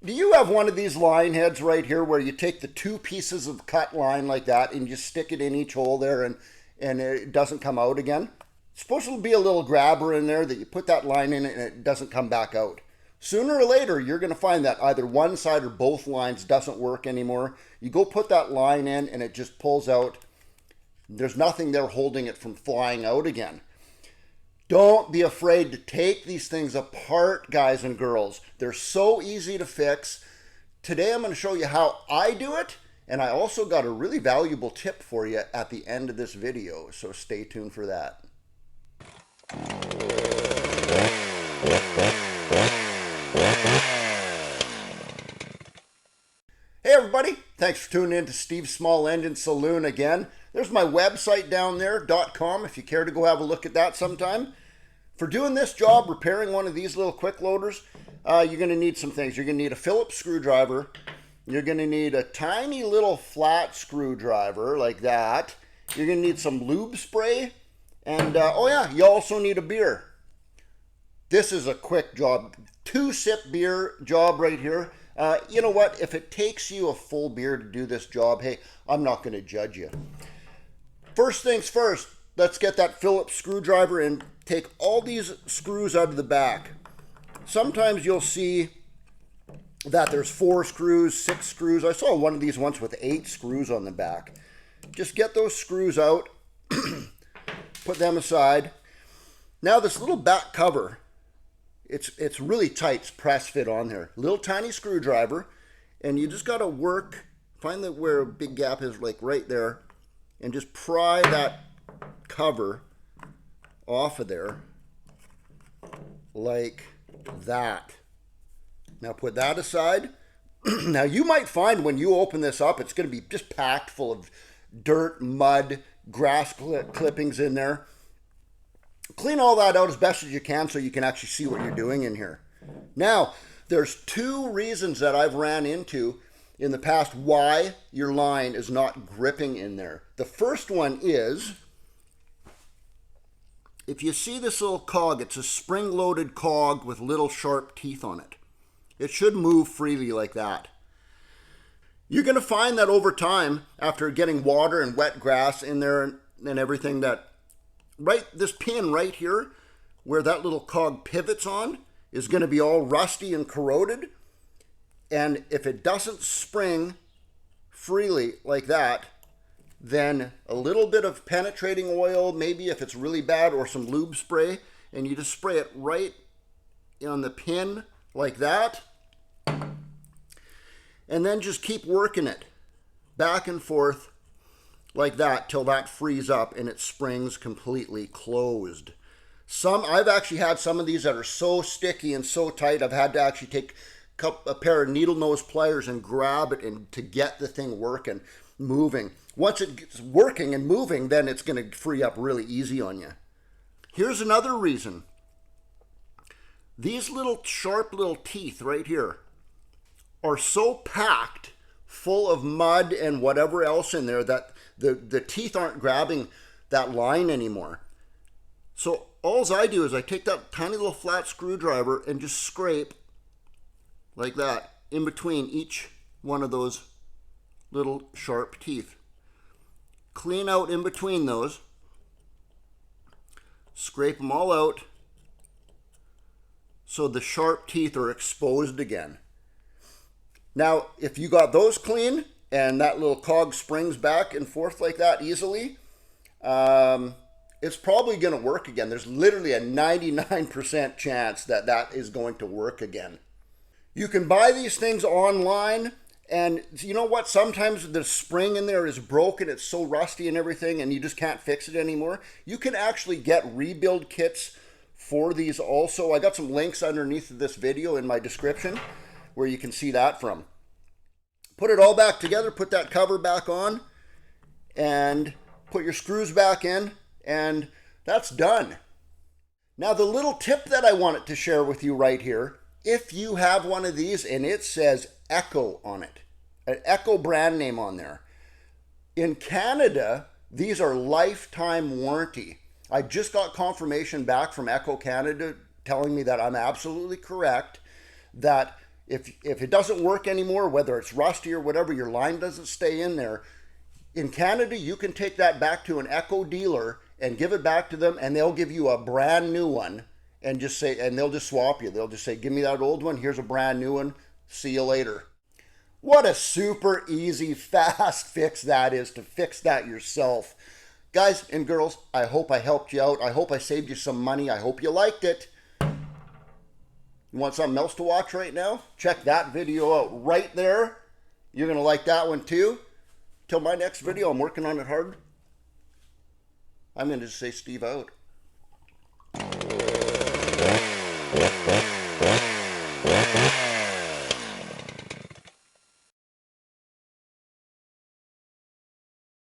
Do you have one of these line heads right here where you take the two pieces of cut line like that and you stick it in each hole there and it doesn't come out again? It's supposed to be a little grabber in there that you put that line in and it doesn't come back out. Sooner or later, you're going to find that either one side or both lines doesn't work anymore. You go put that line in and it just pulls out. There's nothing there holding it from flying out again. Don't be afraid to take these things apart, guys and girls. They're so easy to fix. Today I'm going to show you how I do it, and I also got a really valuable tip for you at the end of this video, so stay tuned for that. Hey everybody, thanks for tuning in to Steve's Small Engine Saloon again. There's my website down there, .com, if you care to go have a look at that sometime. For doing this job, repairing one of these little quick loaders, you're going to need some things. You're going to need a Phillips screwdriver. You're going to need a tiny little flat screwdriver like that. You're going to need some lube spray. And, oh yeah, you also need a beer. This is a quick job. 2-sip beer job right here. You know what? If it takes you a full beer to do this job, hey, I'm not going to judge you. First things first, let's get that Phillips screwdriver and take all these screws out of the back. Sometimes you'll see that there's 4 screws, 6 screws. I saw one of these once with 8 screws on the back. Just get those screws out, put them aside. Now this little back cover, it's really tight, it's press fit on there. Little tiny screwdriver, and you just got to work, find that where a big gap is, like right there, and just pry that cover off of there like that. Now put that aside. Now you might find when you open this up, it's going to be just packed full of dirt, mud, grass clippings in there. Clean all that out as best as you can so you can actually see what you're doing in here. Now, there's 2 reasons that I've ran into in the past why your line is not gripping in there. The first one is, if you see this little cog, it's a spring-loaded cog with little sharp teeth on it. It should move freely like that. You're going to find that over time, after getting water and wet grass in there and everything, that this pin right here, where that little cog pivots on, is going to be all rusty and corroded. And if it doesn't spring freely like that, then a little bit of penetrating oil, maybe if it's really bad, or some lube spray, and you just spray it right on the pin like that. And then just keep working it back and forth like that till that frees up and it springs completely closed. I've actually had some of these that are so sticky and so tight, I've had to actually take a pair of needle nose pliers and grab it and to get the thing working, moving. Once it gets working and moving, then it's going to free up really easy on you. Here's another reason. These little sharp little teeth right here are so packed full of mud and whatever else in there that the teeth aren't grabbing that line anymore. So all I do is I take that tiny little flat screwdriver and just scrape like that in between each one of those little sharp teeth. Clean out in between those. Scrape them all out so the sharp teeth are exposed again. Now, if you got those clean and that little cog springs back and forth like that easily, it's probably going to work again. There's literally a 99% chance that that is going to work again. You can buy these things online, and you know what? Sometimes the spring in there is broken. It's so rusty and everything, and you just can't fix it anymore. You can actually get rebuild kits for these also. I got some links underneath this video in my description where you can see that from. Put it all back together, put that cover back on, and put your screws back in, and that's done. Now the little tip that I wanted to share with you right here, if you have one of these and it says Echo on it, an Echo brand name on there. In Canada, these are lifetime warranty. I just got confirmation back from Echo Canada telling me that I'm absolutely correct, that If it doesn't work anymore, whether it's rusty or whatever, your line doesn't stay in there, in Canada, you can take that back to an Echo dealer and give it back to them, and they'll give you a brand new one and just say, and they'll just swap you. They'll just say, give me that old one. Here's a brand new one. See you later. What a super easy, fast fix that is to fix that yourself. Guys and girls, I hope I helped you out. I hope I saved you some money. I hope you liked it. You want something else to watch right now? Check that video out right there. You're going to like that one too. Till my next video, I'm working on it hard. I'm going to say Steve out.